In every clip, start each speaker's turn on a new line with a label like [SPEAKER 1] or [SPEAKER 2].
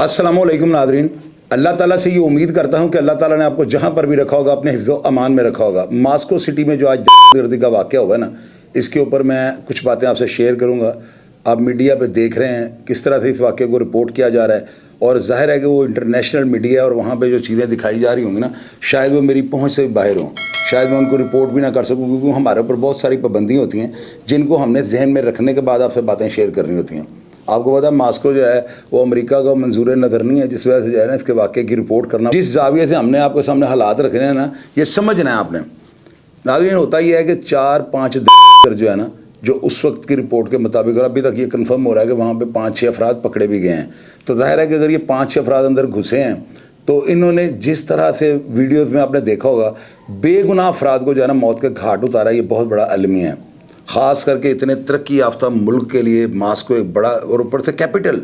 [SPEAKER 1] अस्सलामुअलैकुम नादरीन, अल्लाह ताला से ये उम्मीद करता हूँ कि अल्लाह ताला ने आपको जहाँ पर भी रखा होगा अपने हिफ्ज़ अमान में रखा होगा। मास्को सिटी में जो आज गर्दी का वाक़या हुआ है ना, इसके ऊपर मैं कुछ बातें आपसे शेयर करूँगा। आप मीडिया पे देख रहे हैं किस तरह से इस वाक़े को रिपोर्ट किया जा रहा है, और ज़ाहिर है कि वो इंटरनेशनल मीडिया है और वहाँ पे जो चीज़ें दिखाई जा रही होंगी ना, शायद वो मेरी पहुँच से बाहर हों, शायद मैं उनको रिपोर्ट भी ना कर सकूँ, क्योंकि हमारे ऊपर बहुत सारी पाबंदियाँ होती हैं जिनको हमने जहन में रखने के बाद आपसे बातें शेयर करनी होती हैं। आपको पता है मास्को जो है वो अमेरिका का मंजूर नज़र नहीं है, जिस वजह से जो है ना इसके वाक़े की रिपोर्ट करना, जिस जाविये से हमने आपके सामने हालात रखने हैं ना, ये समझना है आपने। नाज़रीन, होता ये है कि 4-5 जो है ना, जो उस वक्त की रिपोर्ट के मुताबिक, और अभी तक ये कंफर्म हो रहा है कि वहाँ पे 5-6 अफराद पकड़े भी गए हैं। तो जाहिर है कि अगर ये 5-6 अफराद अंदर घुसे हैं तो इन्होंने जिस तरह से वीडियोज़ में आपने देखा होगा बेगुनाह अफराद को जो है ना मौत के घाट उतारा, ये बहुत बड़ा अलमिया है। ख़ास करके इतने तरक्की याफ्ता मुल्क के लिए मास्को एक बड़ा, और ऊपर से कैपिटल,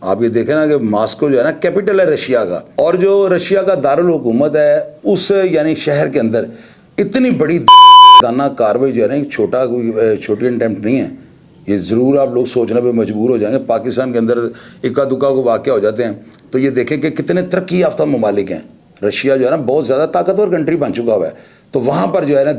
[SPEAKER 1] आप ये देखें ना कि मास्को जो है ना कैपिटल है रशिया का, और जो रशिया का दारुल हुकूमत है उस यानी शहर के अंदर इतनी बड़ी दाना कार्रवाई जो है ना, कोई छोटी अटेम्प्ट नहीं है। ये ज़रूर आप लोग सोचने पे मजबूर हो जाएंगे। पाकिस्तान के अंदर इक्का दुक्का को वाक़या हो जाते हैं तो ये देखें कि कितने तरक्की याफ्ता ममालिक हैं। रशिया जो है ना बहुत ज़्यादा ताकतवर कंट्री बन चुका हुआ है, तो वहाँ पर जो है ना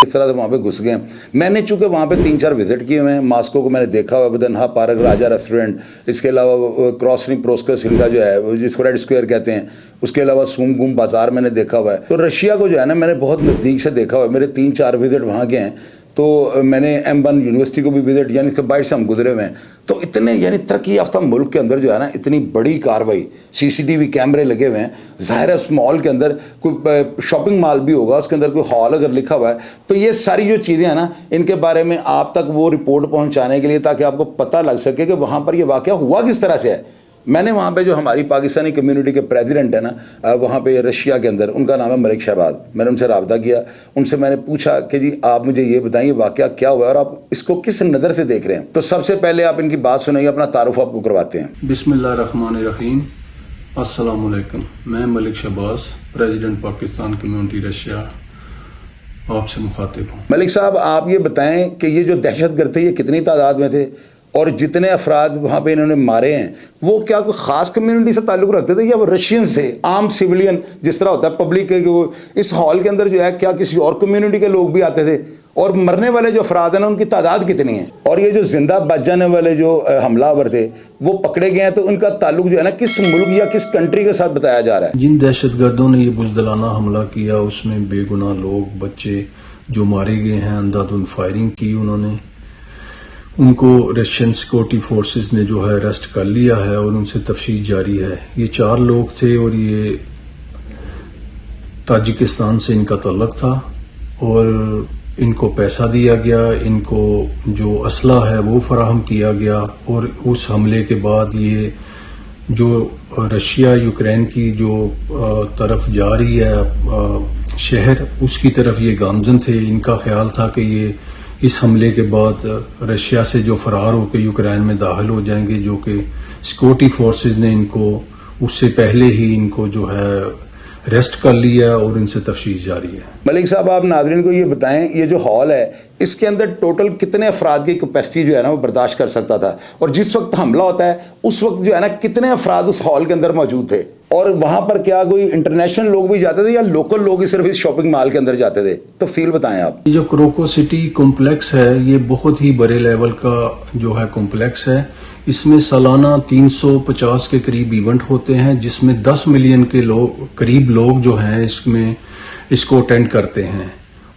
[SPEAKER 1] इस तरह से वहाँ पे घुस गए हैं। मैंने चूँकि वहाँ पे 3-4 विज़िट किए हुए हैं, मास्को को मैंने देखा हुआ, बदनहा पार्क, राजा रेस्टोरेंट, इसके अलावा क्रॉसनी प्रोस्कस हिल का जो है जिसको रेड स्क्वायर कहते हैं, उसके अलावा सूमगुम बाज़ार मैंने देखा हुआ है। तो रशिया को जो है ना मैंने बहुत नज़दीक से देखा हुआ है। मेरे 3-4 विज़िट वहाँ के हैं। तो मैंने M1 यूनिवर्सिटी को भी विज़िट, यानी इसके बाहर से हम गुजरे हुए हैं। तो इतने यानी तरक्की याफ्ता मुल्क के अंदर जो है ना इतनी बड़ी कार्रवाई, CCTV कैमरे लगे हुए हैं। ज़ाहिर है उस मॉल के अंदर कोई शॉपिंग मॉल भी होगा, उसके अंदर कोई हॉल अगर लिखा हुआ है, तो ये सारी जो चीज़ें हैं ना, इनके बारे में आप तक वो रिपोर्ट पहुँचाने के लिए, ताकि आपको पता लग सके कि वहाँ पर ये वाक़या हुआ किस तरह से है। मैंने वहाँ पे जो हमारी पाकिस्तानी कम्युनिटी के प्रेसिडेंट है ना वहाँ पे रशिया के अंदर, उनका नाम है मलिक शहबाज, मैंने उनसे रब्ता किया। उनसे मैंने पूछा कि जी आप मुझे ये बताइए वाक़या क्या हुआ है और आप इसको किस नज़र से देख रहे हैं। तो सबसे पहले आप इनकी बात सुनाइए, अपना तारुफ आपको करवाते हैं।
[SPEAKER 2] बिस्मिल्लाहिर्रहमानिर्रहीम, अस्सलाम वालेकुम। मैं Malik Shahbaz, president Pakistan community Russia, आपसे मुखातिब हूँ।
[SPEAKER 1] मलिक साहब, आप ये बताएं कि ये जो दहशतगर्द थे ये कितनी तादाद में थे, और जितने अफराद वहाँ पे इन्होंने मारे हैं वो क्या कोई ख़ास कम्युनिटी से ताल्लुक़ रखते थे या वो रशियन से, आम सिविलियन जिस तरह होता है पब्लिक के, वो इस हॉल के अंदर जो है क्या किसी और कम्युनिटी के लोग भी आते थे? और मरने वाले जो अफराद हैं ना उनकी तादाद कितनी है? और ये जो जिंदा बच जाने वाले जो हमलावर थे वो पकड़े गए हैं, तो उनका ताल्लुक जो है ना किस मुल्क या किस कंट्री के साथ बताया जा रहा है?
[SPEAKER 2] जिन दहशतगर्दों ने ये बुज़दिलाना हमला किया उसमें बेगुनाह लोग, बच्चे जो मारे गए हैं, अंधाधुंध फायरिंग की उन्होंने, उनको रशियन सिक्योरिटी फोर्सेस ने जो है अरेस्ट कर लिया है और उनसे तफ्तीश जारी है। ये 4 लोग थे और ये ताजिकिस्तान से इनका तल्लुक था, और इनको पैसा दिया गया, इनको जो असला है वो फराहम किया गया, और उस हमले के बाद ये जो रशिया यूक्रेन की जो तरफ जा रही है शहर, उसकी तरफ ये गामजन थे। इनका ख्याल था कि ये इस हमले के बाद रशिया से जो फरार होकर यूक्रेन में दाखिल हो जाएंगे, जो कि सिक्योरिटी फोर्सेस ने इनको उससे पहले ही इनको जो है अरेस्ट कर लिया और इनसे तफ्तीश जारी है।
[SPEAKER 1] मलिक साहब, आप नाज़रीन को ये बताएं, ये जो हॉल है इसके अंदर टोटल कितने अफराद की कैपेसिटी जो है ना वो बर्दाश्त कर सकता था, और जिस वक्त हमला होता है उस वक्त जो है ना कितने अफराद उस हॉल के अंदर मौजूद थे? और वहाँ पर क्या कोई इंटरनेशनल लोग भी जाते थे या लोकल लोग ही सिर्फ इस शॉपिंग मॉल के अंदर जाते थे? तफसील बताएं आप।
[SPEAKER 2] ये जो क्रोको सिटी कॉम्प्लेक्स है ये बहुत ही बड़े लेवल का जो है कॉम्प्लेक्स है। इसमें सालाना 350 के करीब इवेंट होते हैं, जिसमें 10 मिलियन के करीब लोग जो हैं इसमें इसको अटेंड करते हैं।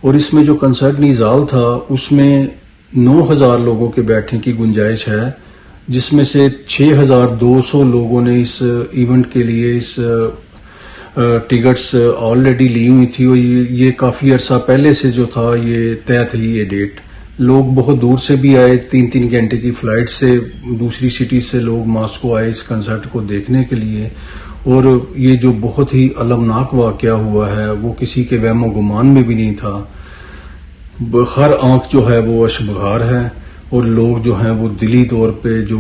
[SPEAKER 2] और इसमें जो कंसर्ट निज़ाल था उसमें 9,000 लोगों के बैठने की गुंजाइश है, जिसमें से 6,200 लोगों ने इस इवेंट के लिए इस टिकट्स ऑलरेडी ली हुई थी, और ये काफ़ी अरसा पहले से जो था ये तय थी ये डेट। लोग बहुत दूर से भी आए, 3-3 घंटे की फ़्लाइट से दूसरी सिटी से लोग मास्को आए इस कंसर्ट को देखने के लिए। और ये जो बहुत ही अलमनाक वाक़या हुआ है वो किसी के वहमो गुमान में भी नहीं था। हर आंख जो है वो अशबगार है, और लोग जो हैं वो दिली तौर पे जो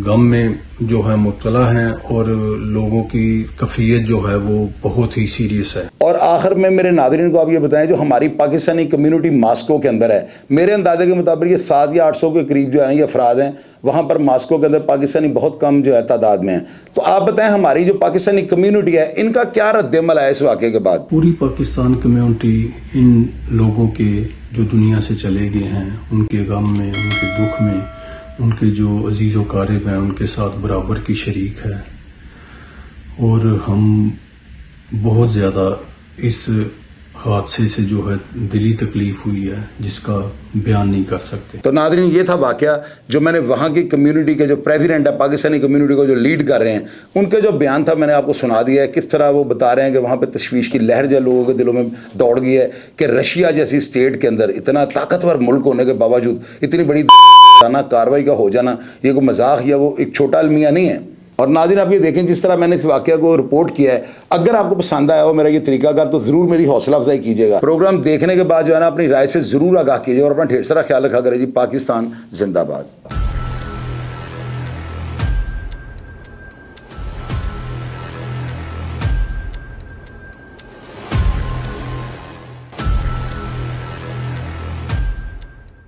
[SPEAKER 2] गम में जो है मुब्तला हैं और लोगों की कैफियत जो है वो बहुत ही सीरियस है।
[SPEAKER 1] और आखिर में मेरे नाज़रीन को आप ये बताएं, जो हमारी पाकिस्तानी कम्युनिटी मास्को के अंदर है, मेरे अंदाजे के मुताबिक ये 700 या 800 के करीब जो है ना ये अफराद हैं, वहाँ पर मास्को के अंदर पाकिस्तानी बहुत कम जो है तादाद में हैं। तो आप बताएं हमारी जो पाकिस्तानी कम्युनिटी है इनका क्या रद्द-ए-अमल है इस वाक़े के बाद?
[SPEAKER 2] पूरी पाकिस्तान कम्युनिटी इन लोगों के जो दुनिया से चले गए हैं, उनके गम में, उनके दुख में, उनके जो अजीज़ व क़ारिब हैं उनके साथ बराबर की शरीक है। और हम बहुत ज़्यादा इस हादसे से जो है दिली तकलीफ हुई है जिसका बयान नहीं कर सकते।
[SPEAKER 1] तो नाज़रीन ये था वाक़या जो मैंने वहाँ की कम्युनिटी के जो प्रेसिडेंट है, पाकिस्तानी कम्युनिटी को जो लीड कर रहे हैं, उनके जो बयान था मैंने आपको सुना दिया है। किस तरह वो बता रहे हैं कि वहाँ पे तशवीश की लहर जो लोगों के दिलों में दौड़ गई है कि रशिया जैसी स्टेट के अंदर इतना ताकतवर मुल्क होने के बावजूद इतनी बड़ी कार्रवाई का हो जाना ये कोई मजाक या वो एक छोटा अलमिया नहीं है। और नाज़रीन आप ये देखें जिस तरह मैंने इस वाक़या को रिपोर्ट किया है, अगर आपको पसंद आया हो मेरा ये तरीकाकार तो ज़रूर मेरी हौसला अफजाई कीजिएगा। प्रोग्राम देखने के बाद जो है ना अपनी राय से ज़रूर आगाह कीजिएगा और अपना ढेर सारा ख्याल रखा करें जी। पाकिस्तान जिंदाबाद।